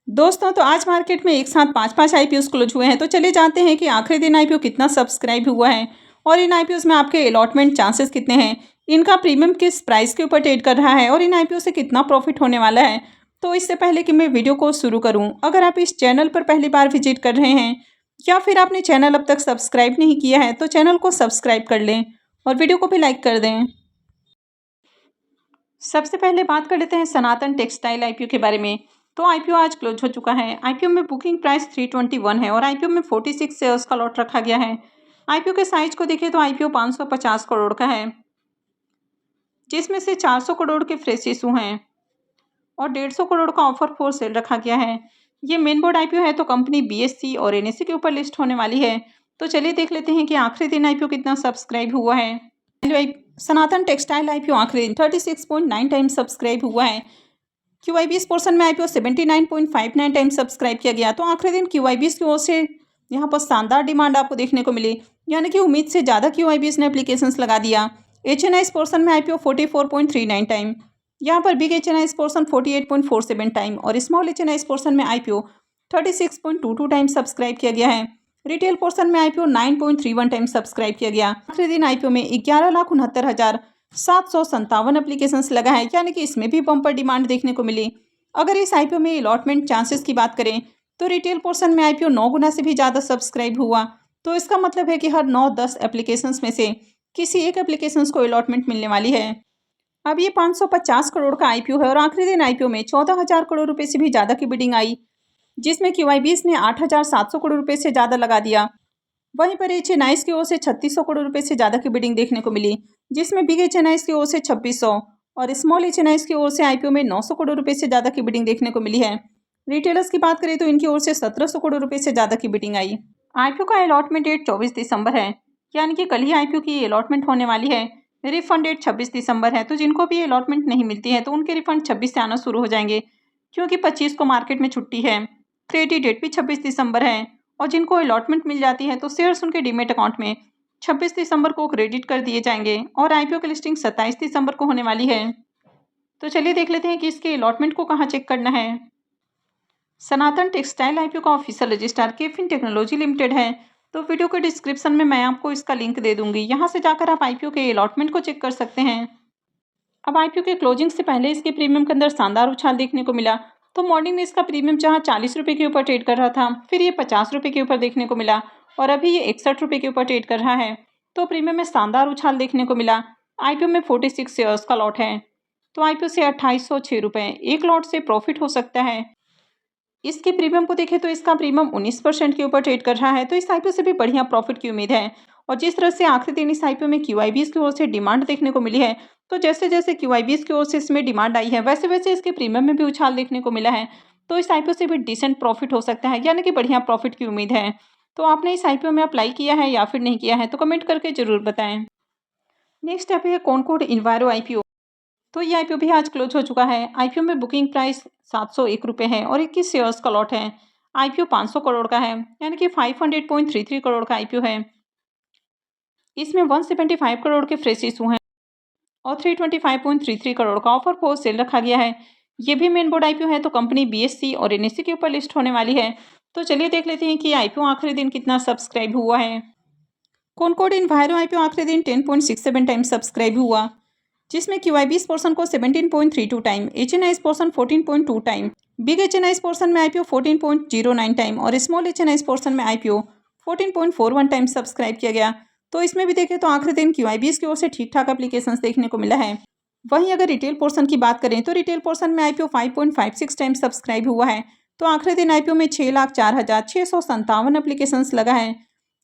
दोस्तों तो आज मार्केट में एक साथ पाँच पाँच आईपीओ क्लोज हुए हैं। तो चले जानते हैं कि आखिरी दिन आईपीओ कितना सब्सक्राइब हुआ है और इन आईपीओ में आपके अलॉटमेंट चांसेस कितने हैं, इनका प्रीमियम किस प्राइस के ऊपर ट्रेड कर रहा है और इन आईपीओ से कितना प्रॉफिट होने वाला है। तो इससे पहले कि मैं वीडियो को शुरू करूं, अगर आप इस चैनल पर पहली बार विजिट कर रहे हैं या फिर आपने चैनल अब तक सब्सक्राइब नहीं किया है तो चैनल को सब्सक्राइब कर लें और वीडियो को भी लाइक कर दें। सबसे पहले बात कर लेते हैं सनातन टेक्सटाइल आईपीओ के बारे में। तो आईपीओ आज क्लोज हो चुका है। आईपीओ में बुकिंग प्राइस 321 है और आईपीओ में 46 शेयर्स का लॉट रखा गया है। आईपीओ के साइज को देखें तो आईपीओ 550 करोड़ का है, जिसमें से 400 करोड़ के फ्रेश इशू हैं और 150 करोड़ का ऑफर फॉर सेल रखा गया है। ये मेन बोर्ड आईपीओ है तो कंपनी बीएससी और एनएससी के ऊपर लिस्ट होने वाली है। तो चलिए देख लेते हैं कि आखिरी दिन आईपीओ कितना सब्सक्राइब हुआ है। सनातन टेक्सटाइल आईपीओ आखिरी दिन 36.9 टाइम्स सब्सक्राइब हुआ है। क्यूआईबीएस पोर्शन में आईपीओ 79.59 टाइम्स सब्सक्राइब किया गया। तो आखिरी दिन क्यूआईबीएस की ओर से यहाँ पर शानदार डिमांड आपको देखने को मिली, यानी कि उम्मीद से ज़्यादा क्यूआईबीएस ने एप्लीकेशंस लगा दिया। एचएनआईएस पोर्शन में आईपीओ 44.39 टाइम, यहाँ पर बिग एचएनआईएस पोर्शन 48.47 टाइम और स्मॉल एचएनआईएस पोर्शन में आईपीओ 36.22 टाइम सब्सक्राइब किया गया है। रिटेल पोर्शन में आईपीओ 9.31 टाइम सब्सक्राइब किया गया। आखिरी दिन आईपीओ में 11,69,757 एप्लीकेशंस लगा है, यानी कि इसमें भी बम्पर डिमांड देखने को मिली। अगर इस आईपीओ में अलॉटमेंट चांसेस की बात करें तो रिटेल पोर्शन में आईपीओ 9 गुना से भी ज़्यादा सब्सक्राइब हुआ। तो इसका मतलब है कि हर 9-10 एप्लीकेशंस में से किसी एक एप्लीकेशंस को अलॉटमेंट मिलने वाली है। अब ये 550 करोड़ का आईपीओ है और आखिरी दिन आईपीओ में 14,000 करोड़ रुपए से भी ज़्यादा की बिडिंग आई, जिसमें क्यूआईबीएस ने 8,700 करोड़ रुपए से ज़्यादा लगा दिया। वहीं पर एचएनआईएस की ओर से 3600 करोड़ रुपए से ज़्यादा की बिडिंग देखने को मिली, जिसमें बिग एचएनआईएस की ओर से 2600 और स्मॉल एचएनआईएस की ओर से आईपीओ में 900 करोड़ रुपए से ज़्यादा की बिडिंग देखने को मिली है। रिटेलर्स की बात करें तो इनकी ओर से 1700 करोड़ रुपए से ज़्यादा की बिडिंग आई। आईपीओ का अलॉटमेंट डेट 24 दिसंबर है, यानी कि कल ही आईपीओ की अलॉटमेंट होने वाली है। रिफंड डेट 26 दिसंबर है, तो जिनको भी अलॉटमेंट नहीं मिलती है तो उनके रिफंड 26 से आना शुरू हो जाएंगे, क्योंकि 25 को मार्केट में छुट्टी है। क्रेडिट डेट भी 26 दिसंबर है और जिनको अलॉटमेंट मिल जाती है तो शेयर्स उनके डीमेट अकाउंट में 26 दिसंबर को क्रेडिट कर दिए जाएंगे और आईपीओ की लिस्टिंग 27 दिसंबर को होने वाली है। तो चलिए देख लेते हैं कि इसके अलॉटमेंट को कहाँ चेक करना है। सनातन टेक्सटाइल आईपीओ का ऑफिशियल रजिस्ट्रार केफिन टेक्नोलॉजी लिमिटेड है। तो वीडियो के डिस्क्रिप्शन में मैं आपको इसका लिंक दे दूंगी, यहाँ से जाकर आप आईपीओ के अलॉटमेंट को चेक कर सकते हैं। अब आईपीओ के क्लोजिंग से पहले इसके प्रीमियम के अंदर शानदार उछाल देखने को मिला। तो मॉर्निंग में इसका प्रीमियम जहां 40 रुपये के ऊपर ट्रेड कर रहा था, फिर ये 50 रुपये के ऊपर देखने को मिला और अभी ये 61 रुपये के ऊपर ट्रेड कर रहा है। तो प्रीमियम में शानदार उछाल देखने को मिला। आईपीओ में 46 शेयर्स का लॉट है, तो आईपीओ से 2806 रुपये एक लॉट से प्रॉफिट हो सकता है। इसके प्रीमियम को देखें तो इसका प्रीमियम 19% के ऊपर ट्रेड कर रहा है, तो इस आईपीओ से भी बढ़िया प्रॉफिट की उम्मीद है। और जिस तरह से आखिरी दिन इस आईपीओ में क्यूआईबीएस की ओर से डिमांड देखने को मिली है, तो जैसे जैसे क्यूआईबीएस की ओर से इसमें डिमांड आई है वैसे वैसे इसके प्रीमियम में भी उछाल देखने को मिला है। तो इस आईपीओ से भी डिसेंट प्रॉफिट हो सकता है, यानी कि बढ़िया प्रॉफिट की उम्मीद है। तो आपने इस आईपीओ में अप्लाई किया है या फिर नहीं किया है तो कमेंट करके जरूर बताएं। नेक्स्ट ऐप है कॉनकोड इन्वायरो आईपीओ। तो ये आईपीओ भी आज क्लोज हो चुका है। आईपीओ में बुकिंग प्राइस 701 रुपये है और 21 शेयर्स का लॉट है। आईपीओ 500 करोड़ का है, यानी कि 500.33 करोड़ का आईपीओ है। इसमें 175 करोड़ के फ्रेश इशू हैं और 325.33 करोड़ का ऑफर फॉर सेल रखा गया है। ये भी मेन बोर्ड आईपीओ है तो कंपनी बीएससी और एनएससी के ऊपर लिस्ट होने वाली है। तो चलिए देख लेते हैं कि आईपीओ आखिरी दिन कितना सब्सक्राइब हुआ है। कॉनकोड इन्वायरो आईपीओ आखिरी दिन 10.67 टाइम सब्सक्राइब हुआ, जिसमें क्यूआईबीएस पोर्शन को 17.32 time, HNIs portion 14.2 time, big HNIs portion में आईपीओ 14.09 टाइम और स्मॉल एचएनआईएस पोर्शन में आईपीओ 14.41 टाइम सब्सक्राइब किया गया। तो इसमें भी देखें तो आखिरी दिन क्यूआईबीएस की ओर से ठीक ठाक एप्लीकेशंस देखने को मिला है। वहीं अगर रिटेल पोर्शन की बात करें तो रिटेल पोर्शन में आईपीओ 5.56 टाइम सब्सक्राइब हुआ है। तो आखिरी दिन आईपीओ में 6,04,657 एप्लीकेशंस लगा है।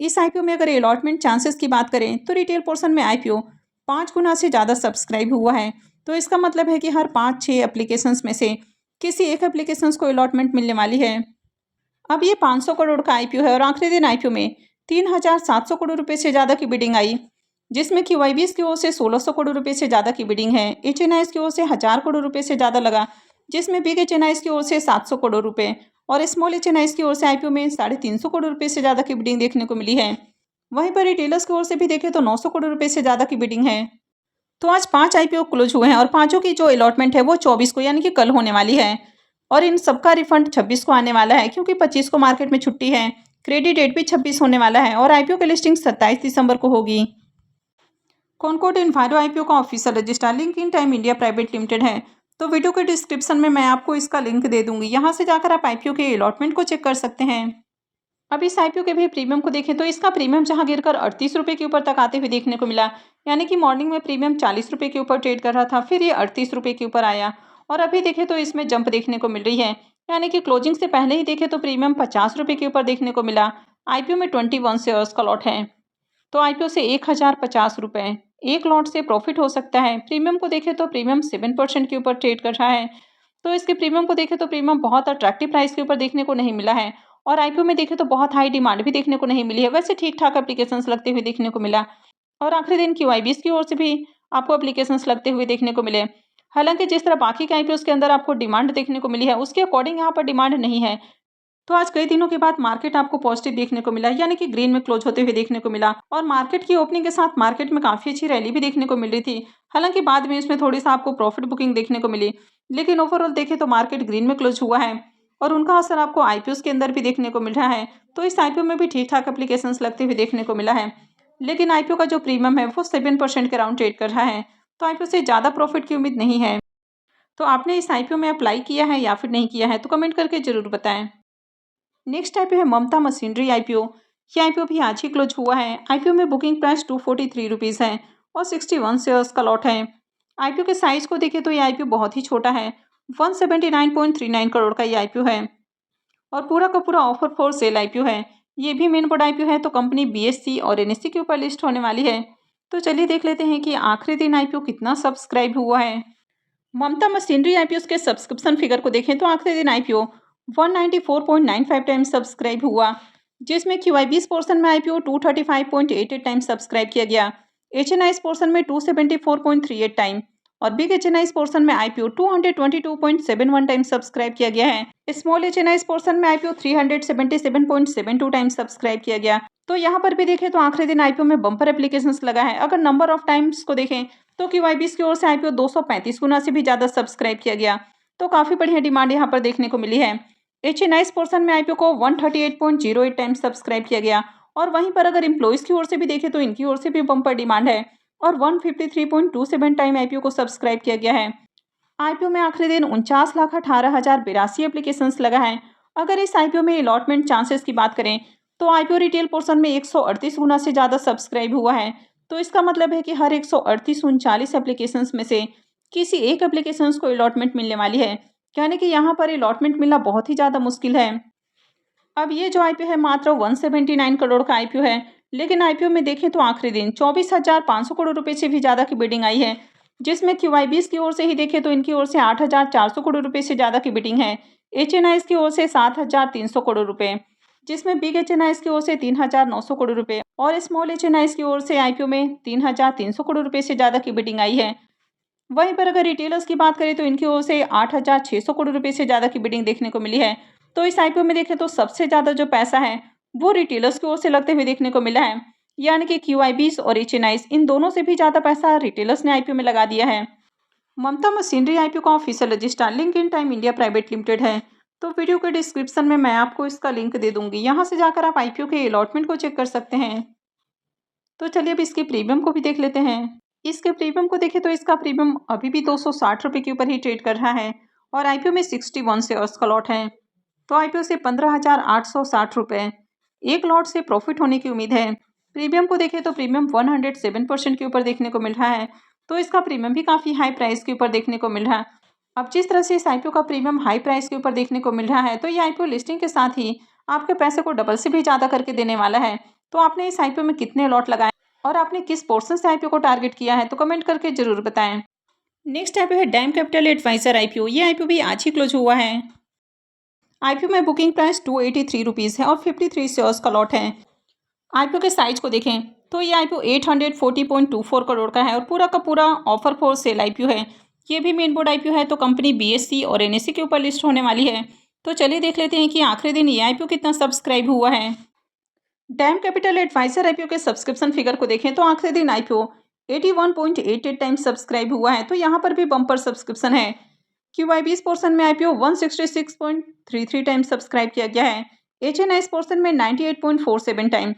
इस आईपीओ में अगर अलॉटमेंट चांसेस की बात करें तो रिटेल पोर्शन में आईपीओ 5 गुना से ज़्यादा सब्सक्राइब हुआ है। तो इसका मतलब है कि हर 5-6 एप्लीकेशंस में से किसी एक एप्लीकेशंस को अलॉटमेंट मिलने वाली है। अब ये 500 करोड़ का आईपीओ है और आखिरी दिन आईपीओ में 3,700 करोड़ रुपए से ज़्यादा की बिडिंग आई, जिसमें क्यूआईबीएस की ओर से 1600 करोड़ रुपए से ज़्यादा की बिडिंग है। एचएनआईएस की ओर से 1000 करोड़ रुपए से ज़्यादा लगा, जिसमें बिग एचएनआईएस की ओर से 700 करोड़ रुपए और स्मॉल एचएनआईएस की ओर से आईपीओ में 350 करोड़ रुपए से ज़्यादा की बिडिंग देखने को मिली है। वहीं पर रिटेलर्स की ओर से भी देखें तो 900 करोड़ रुपए से ज़्यादा की बिडिंग है। तो आज 5 आईपीओ क्लोज हुए हैं और पांचों की जो अलॉटमेंट है वो 24 को यानी कि कल होने वाली है। और इन सबका रिफंड 26 को आने वाला है, क्योंकि 25 को मार्केट में छुट्टी है। क्रेडिट डेट भी 26 होने वाला है और आईपीओ की लिस्टिंग 27 दिसंबर को होगी। कॉनकॉर्ड इन्वायरो आईपीओ का official register link in time India private limited है। तो वीडियो के डिस्क्रिप्शन में मैं आपको इसका लिंक दे दूंगी, यहाँ से जाकर आप आईपीओ के अलॉटमेंट को चेक कर सकते हैं। अब इस आईपीओ के भी प्रीमियम को देखें तो इसका प्रीमियम जहां गिरकर 38 रुपये के ऊपर तक आते हुए देखने को मिला, यानी कि मॉर्निंग में प्रीमियम 40 रुपये के ऊपर ट्रेड कर रहा था, फिर ये 38 रुपये के ऊपर आया और अभी देखें तो इसमें जंप देखने को मिल रही है, यानी कि क्लोजिंग से पहले ही देखें तो प्रीमियम 50 रुपये के ऊपर देखने को मिला। आईपीओ में 21 शेयर्स का लॉट है, तो आईपीओ से 1050 रुपये एक लॉट से प्रॉफिट हो सकता है। प्रीमियम को देखें तो प्रीमियम 7% के ऊपर ट्रेड कर रहा है, तो इसके प्रीमियम को देखें तो प्रीमियम बहुत अट्रैक्टिव प्राइस के ऊपर देखने को नहीं मिला है और आईपीओ में देखें तो बहुत हाई डिमांड भी देखने को नहीं मिली है। वैसे ठीक ठाक एप्लीकेशंस लगते हुए देखने को मिला और आखिरी दिन क्यूआईबीएस की ओर से भी आपको एप्लीकेशंस लगते हुए देखने को मिले। हालांकि जिस तरह बाकी के आईपीओ के अंदर आपको डिमांड देखने को मिली है, उसके अकॉर्डिंग यहाँ पर डिमांड नहीं है। तो आज कई दिनों के बाद मार्केट आपको पॉजिटिव देखने को मिला, यानी कि ग्रीन में क्लोज होते हुए देखने को मिला और मार्केट की ओपनिंग के साथ मार्केट में काफी अच्छी रैली भी देखने को मिल रही थी। हालांकि बाद में इसमें थोड़ी सा आपको प्रॉफिट बुकिंग देखने को मिली, लेकिन ओवरऑल देखें तो मार्केट ग्रीन में क्लोज हुआ है और उनका असर आपको आईपीओ के अंदर भी देखने को मिल रहा है। तो इस आईपीओ में भी ठीक ठाक एप्लीकेशन लगते हुए देखने को मिला है, लेकिन आईपीओ का जो प्रीमियम है वो 7% के राउंड ट्रेड कर रहा है, तो आईपीओ से ज़्यादा प्रॉफिट की उम्मीद नहीं है। तो आपने इस आईपीओ में अप्लाई किया है या फिर नहीं किया है, तो कमेंट करके जरूर बताएं। नेक्स्ट आईपीओ है ममता मशीनरी आईपीओ। ये आईपीओ भी आज ही क्लोज हुआ है। आईपीओ में बुकिंग प्राइस 243 रुपीज़ है और 61 शेयर्स का लॉट है। आईपीओ के साइज को देखें तो ये आईपीओ बहुत ही छोटा है, 179.39 करोड़ का ये आईपीओ है और पूरा का पूरा ऑफर फॉर सेल आईपीओ है। ये भी मेन बोर्ड आईपीओ है, तो कंपनी बीएससी और एनएससी के ऊपर लिस्ट होने वाली है। तो चलिए देख लेते हैं कि आखिरी दिन आईपीओ कितना सब्सक्राइब हुआ है। ममता मशीनरी आईपीओ के सब्सक्रिप्शन फिगर को देखें तो आखिरी दिन आईपीओ 194.95 टाइम्स सब्सक्राइब हुआ, जिसमें क्यूआईबीएस पोर्शन में आईपीओ 235.88 टाइम्स सब्सक्राइब किया गया, एचएनआईएस पोर्शन में 274.38 टाइम और बिग एचएनआईएस पोर्शन में आईपीओ 222.71 टाइम्स सब्सक्राइब किया गया है। स्मॉल एचएनआईएस पोर्शन में आईपीओ 377.72 टाइम्स सब्सक्राइब किया गया। तो यहाँ पर भी देखें तो आखिरी दिन आईपीओ में बम्पर एप्लीकेशंस लगा है। अगर नंबर ऑफ टाइम्स को देखें तो क्यूआईबीएस की ओर से आईपीओ 235 गुना से भी ज़्यादा सब्सक्राइब किया गया, तो काफ़ी बढ़िया डिमांड यहाँ पर देखने को मिली है। एचएनआईएस पोर्शन में आईपीओ को 138.08 टाइम्स सब्सक्राइब किया गया और वहीं पर अगर एम्प्लॉइज़ की ओर से भी देखें तो इनकी ओर से भी बम्पर डिमांड है और 153.27 टाइम आईपीओ को सब्सक्राइब किया गया है। आईपीओ में आखिरी दिन 49,18,082 एप्लीकेशंस लगा है। अगर इस आईपीओ में अलॉटमेंट चांसेस की बात करें तो आईपीओ रिटेल पोर्शन में 138 गुना से ज़्यादा सब्सक्राइब हुआ है, तो इसका मतलब है कि हर 138-39 एप्लीकेशंस में से किसी एक एप्लीकेशंस को अलॉटमेंट मिलने वाली है, यानी कि यहाँ पर अलॉटमेंट मिलना बहुत ही ज़्यादा मुश्किल है। अब ये जो आईपीओ है मात्र 179 करोड़ का आईपीओ है, लेकिन आईपीओ में देखें तो आखिरी दिन 24,500 करोड़ रुपए से भी ज़्यादा की बिडिंग आई है, जिसमें क्यूआईबीएस की ओर से ही देखें तो इनकी ओर से 8,400 करोड़ रुपए से ज़्यादा की बिडिंग है, एचएनआईएस की ओर से 7,300 करोड़ रुपए, जिसमें बिग एचएनआईएस की ओर से 3,900 करोड़ रुपए और स्मॉल एचएनआईएस की ओर से आईपीओ में 3,300 करोड़ रुपए से ज़्यादा की बिडिंग आई है। वहीं पर अगर रिटेलर्स की बात करें तो इनकी ओर से 8,600 करोड़ रुपए से ज़्यादा की बिडिंग देखने को मिली है। तो इस आईपीओ में देखें तो सबसे ज़्यादा जो पैसा है वो रिटेलर्स की ओर से लगते हुए देखने को मिला है, यानी कि क्यूआईबीएस और एचएनआईएस इन दोनों से भी ज़्यादा पैसा रिटेलर्स ने आईपीओ में लगा दिया है। ममता मशीनरी आईपीओ का official register link in time India private limited है, तो वीडियो के डिस्क्रिप्शन में मैं आपको इसका लिंक दे दूंगी, यहाँ से जाकर आप आईपीओ के अलॉटमेंट को चेक कर सकते हैं। तो चलिए अब इसके प्रीमियम को भी देख लेते हैं। इसके प्रीमियम को देखें तो इसका प्रीमियम अभी भी 260 रुपये के ऊपर ही ट्रेड कर रहा है और आईपीओ में 61 शेयर्स का लॉट है, तो आईपीओ से 15,860 रुपये एक लॉट से प्रॉफिट होने की उम्मीद है। प्रीमियम को देखें तो प्रीमियम 107% के ऊपर देखने को मिल रहा है, तो इसका प्रीमियम भी काफ़ी हाई प्राइस के ऊपर देखने को मिल रहा है। अब जिस तरह से इस आईपीओ का प्रीमियम हाई प्राइस के ऊपर देखने को मिल रहा है, तो ये आईपीओ लिस्टिंग के साथ ही आपके पैसे को डबल से भी ज़्यादा करके देने वाला है। तो आपने इस आईपीओ में कितने लॉट लगाए और आपने किस पोर्शन से आईपीओ को टारगेट किया है, तो कमेंट करके जरूर बताएं। नेक्स्ट आईपीओ है डैम कैपिटल एडवाइजर आईपीओ। ये आईपीओ भी आज ही क्लोज हुआ है। आईपीओ में बुकिंग प्राइस 283 रुपीज़ है और 53 शेयर्स का लॉट है। आईपीओ के साइज को देखें तो ये आईपीओ 840.24 करोड़ का है और पूरा का पूरा ऑफर फॉर सेल आईपीओ है। ये भी मेन बोर्ड आईपीओ है, तो कंपनी बीएससी और एनएससी के ऊपर लिस्ट होने वाली है। तो चलिए देख लेते हैं कि आखिरी दिन ये आईपीओ कितना सब्सक्राइब हुआ है। डैम कैपिटल एडवाइजर आईपीओ के सब्सक्रिप्शन फिगर को देखें तो आखिरी दिन आईपीओ 81.88 टाइम्स सब्सक्राइब हुआ है, तो यहाँ पर भी बम्पर सब्सक्रिप्शन है। QIBs पोर्शन में IPO 166.33 टाइम सब्सक्राइब किया गया है। HNIs पोर्शन में 98.47 टाइम।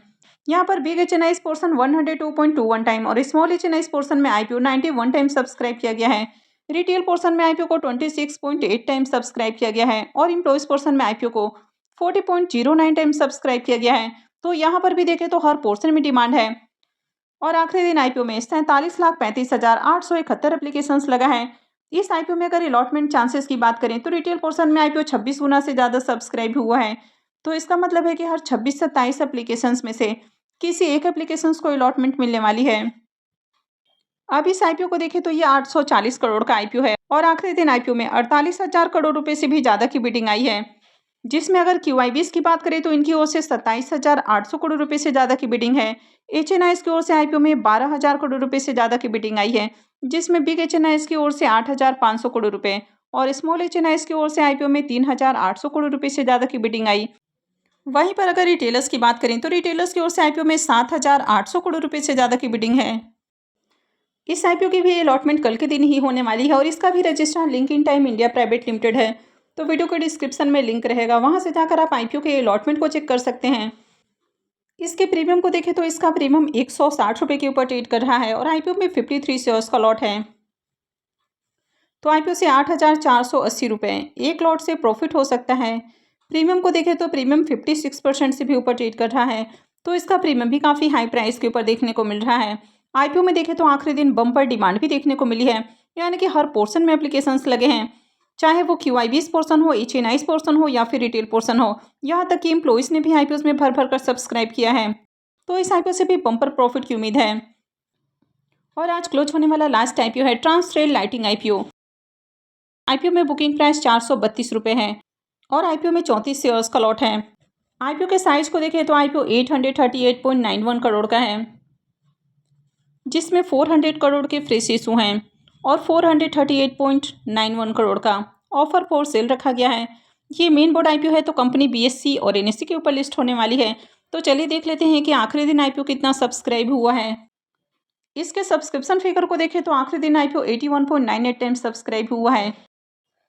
यहाँ पर बिग HNIs पोर्शन 102.21 टाइम और स्मॉल HNIs पोर्शन में IPO 91 टाइम सब्सक्राइब किया गया है। रिटेल पोर्शन में IPO को 26.8 टाइम सब्सक्राइब किया गया है और एम्प्लॉइज पोर्शन में IPO को 40.09 टाइम सब्सक्राइब किया गया है। तो यहाँ पर भी देखें तो हर पोर्शन में डिमांड है और आखिरी दिन IPO में 47,35,871 एप्लीकेशंस लगा है। इस IPO में अगर अलॉटमेंट चांसेस की बात करें तो रिटेल पोर्शन में IPO 26 गुना से ज़्यादा सब्सक्राइब हुआ है। तो इसका मतलब है कि हर 26 से 27 एप्लीकेशंस में से किसी एक एप्लीकेशंस को अलॉटमेंट मिलने वाली है। अब इस IPO को देखें तो ये 840 करोड़ का IPO है और आखिरी दिन IPO में 48,000 करोड़ रुपए से भी ज़्यादा की बिडिंग आई है, जिसमें अगर QIBs की बात करें तो इनकी ओर से 27,800 करोड़ रुपए से ज़्यादा की बिडिंग है। HNIs की ओर से IPO में 12,000 करोड़ रुपए से ज़्यादा की बिडिंग आई है, जिसमें बिग HNIs की ओर से 8,500 करोड़ रुपए और स्मॉल HNIs की ओर से IPO में 3,800 करोड़ रुपए से ज़्यादा की बिडिंग आई। वहीं पर अगर रिटेलर्स की बात करें तो रिटेलर्स की ओर से IPO में 7,800 करोड़ रुपए से ज़्यादा की बिडिंग है। इस IPO की भी अलॉटमेंट कल के दिन ही होने वाली है और इसका भी registrar link time India private limited है। तो वीडियो के डिस्क्रिप्शन में लिंक रहेगा, वहां से जाकर आप IPO के अलॉटमेंट को चेक कर सकते हैं। इसके प्रीमियम को देखें तो इसका प्रीमियम 160 रुपये के ऊपर ट्रेड कर रहा है और IPO में 53 शेयर्स का लॉट है। तो IPO से 8,480 रुपये एक लॉट से प्रॉफिट हो सकता है। प्रीमियम को देखें तो प्रीमियम 56% से भी ऊपर ट्रेड कर रहा है, तो इसका प्रीमियम भी काफ़ी हाई प्राइस के ऊपर देखने को मिल रहा है। IPO में देखें तो आखिरी दिन बम्पर डिमांड भी देखने को मिली है, यानी कि हर पोर्शन में एप्लीकेशंस लगे हैं, चाहे वो QIBs पोर्शन हो, HNIs पोर्शन हो या फिर रिटेल पोर्शन हो। यहाँ तक कि एम्प्लॉइज ने भी IPOs में भर भर कर सब्सक्राइब किया है, तो इस IPO से भी बम्पर प्रॉफिट की उम्मीद है। और आज क्लोज होने वाला लास्ट IPO है ट्रांसरेल लाइटिंग IPO में बुकिंग प्राइस 432 रुपये है और IPO में 34 शेयर्स का लॉट है। IPO के साइज को देखें तो IPO 838.91 करोड़ का है, जिसमें 400 करोड़ के फ्रेश इशू हैं और 438.91 करोड़ का ऑफर फॉर सेल रखा गया है। ये मेन बोर्ड IPO है, तो कंपनी BSE और NSE के ऊपर लिस्ट होने वाली है। तो चलिए देख लेते हैं कि आखिरी दिन IPO कितना सब्सक्राइब हुआ है। इसके सब्सक्रिप्शन फिगर को देखें तो आखिरी दिन IPO 81.98 टाइम सब्सक्राइब हुआ है,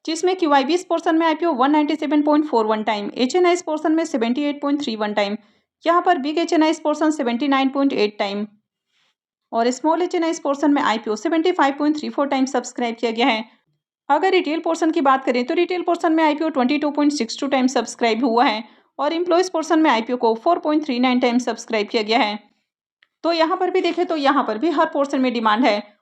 जिसमें QIBs पोर्शन में IPO 197.41 टाइम, HNIs पोर्शन में 78.31 टाइम, यहाँ पर बिग HNIs पोर्शन 79.8 टाइम और स्मॉल HNIs पोर्शन में IPO 75.34 टाइम सब्सक्राइब किया गया है। अगर रिटेल पोर्शन की बात करें तो रिटेल पोर्शन में IPO 22.62 टाइम सब्सक्राइब हुआ है और एम्प्लॉइज पोर्शन में IPO को 4.39 टाइम सब्सक्राइब किया गया है। तो यहाँ पर भी देखें तो यहाँ पर भी हर पोर्शन में डिमांड है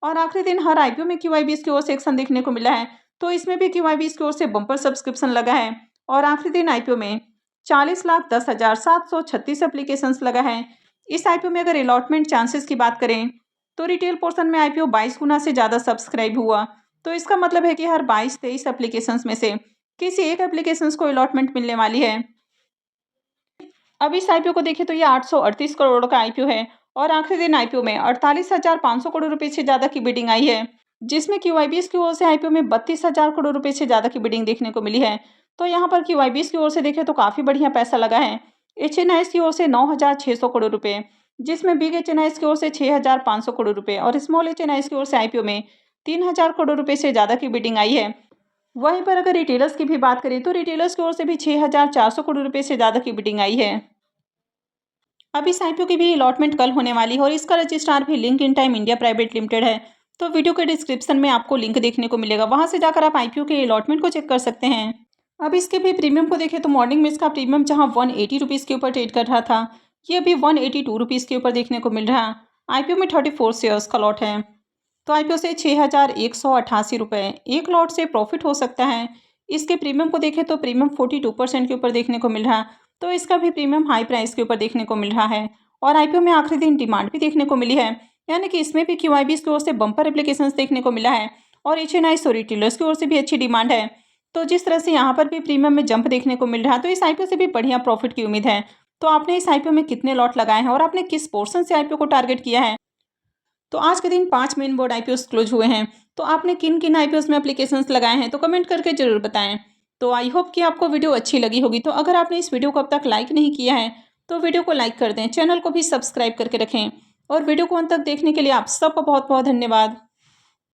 और आखिरी दिन हर IPO में QIBs की ओर से एक्शन देखने को मिला है, तो इसमें भी QIBs की ओर से बम्पर सब्सक्रिप्शन लगा है और आखिरी दिन IPO में 40,10,736 एप्लीकेशंस लगा है। इस IPO में अगर अलॉटमेंट चांसेस की बात करें तो रिटेल पोर्शन में IPO 22 गुना से ज़्यादा सब्सक्राइब हुआ, तो इसका मतलब है कि हर 22-23 एप्लीकेशंस में से किसी एक एप्लीकेशंस को अलॉटमेंट मिलने वाली है। अब इस IPO को देखें तो ये 838 करोड़ का IPO है और आखिरी दिन IPO में 48,500 करोड़ रुपए से ज़्यादा की बिडिंग आई है, जिसमें QIBs की ओर से IPO में 32,000 करोड़ रुपए से ज़्यादा की बिडिंग देखने को मिली है। तो यहाँ पर QIBs की ओर से देखें तो काफ़ी बढ़िया पैसा लगा है। HNIs की ओर से 9,600 करोड़ रुपए, जिसमें बिग HNIs की ओर से 6,500 करोड़ रुपए और स्मॉल HNIs की ओर से IPO में 3,000 करोड़ रुपए से ज़्यादा की बिडिंग आई है। वहीं पर अगर रिटेलर्स की भी बात करें तो रिटेलर्स की ओर से भी 6,400 करोड़ रुपए से ज़्यादा की बिडिंग आई है। अब इस IPO की भी अलॉटमेंट कल होने वाली है और इसका रजिस्ट्रार भी link time India private limited है। तो वीडियो के डिस्क्रिप्शन में आपको लिंक देखने को मिलेगा, वहां से जाकर आप IPO के अलॉटमेंट को चेक कर सकते हैं। अब इसके भी प्रीमियम को देखें तो मॉर्निंग में इसका प्रीमियम जहां 180 रुपीज़ के ऊपर ट्रेड कर रहा था, ये अभी 182 रुपीज़ के ऊपर देखने को मिल रहा। IPO में 34 शेयर्स का लॉट है, तो IPO से 6,188 रुपये एक लॉट से प्रॉफिट हो सकता है। इसके प्रीमियम को देखें तो प्रीमियम 42% के ऊपर देखने को मिल रहा, तो इसका भी प्रीमियम हाई प्राइस के ऊपर देखने को मिल रहा है और IPO में आखिरी दिन डिमांड भी देखने को मिली है, यानी कि इसमें भी QIBs की ओर से बम्पर एप्लीकेशंस देखने को मिला है और HNIs और रिटेलर्स की ओर से भी अच्छी डिमांड है। तो जिस तरह से यहाँ पर भी प्रीमियम में जंप देखने को मिल रहा है, तो इस IPO से भी बढ़िया प्रॉफिट की उम्मीद है। तो आपने इस IPO में कितने लॉट लगाए हैं और आपने किस पोर्शन से IPO को टारगेट किया है? तो आज के दिन 5 मेन बोर्ड IPOs क्लोज हुए हैं, तो आपने किन किन IPOs में एप्लीकेशंस लगाए हैं तो कमेंट करके जरूर बताएं। तो आई होप कि आपको वीडियो अच्छी लगी होगी। तो अगर आपने इस वीडियो को अब तक लाइक नहीं किया है तो वीडियो को लाइक कर दें, चैनल को भी सब्सक्राइब करके रखें और वीडियो को अंत तक देखने के लिए आप सबका बहुत बहुत धन्यवाद।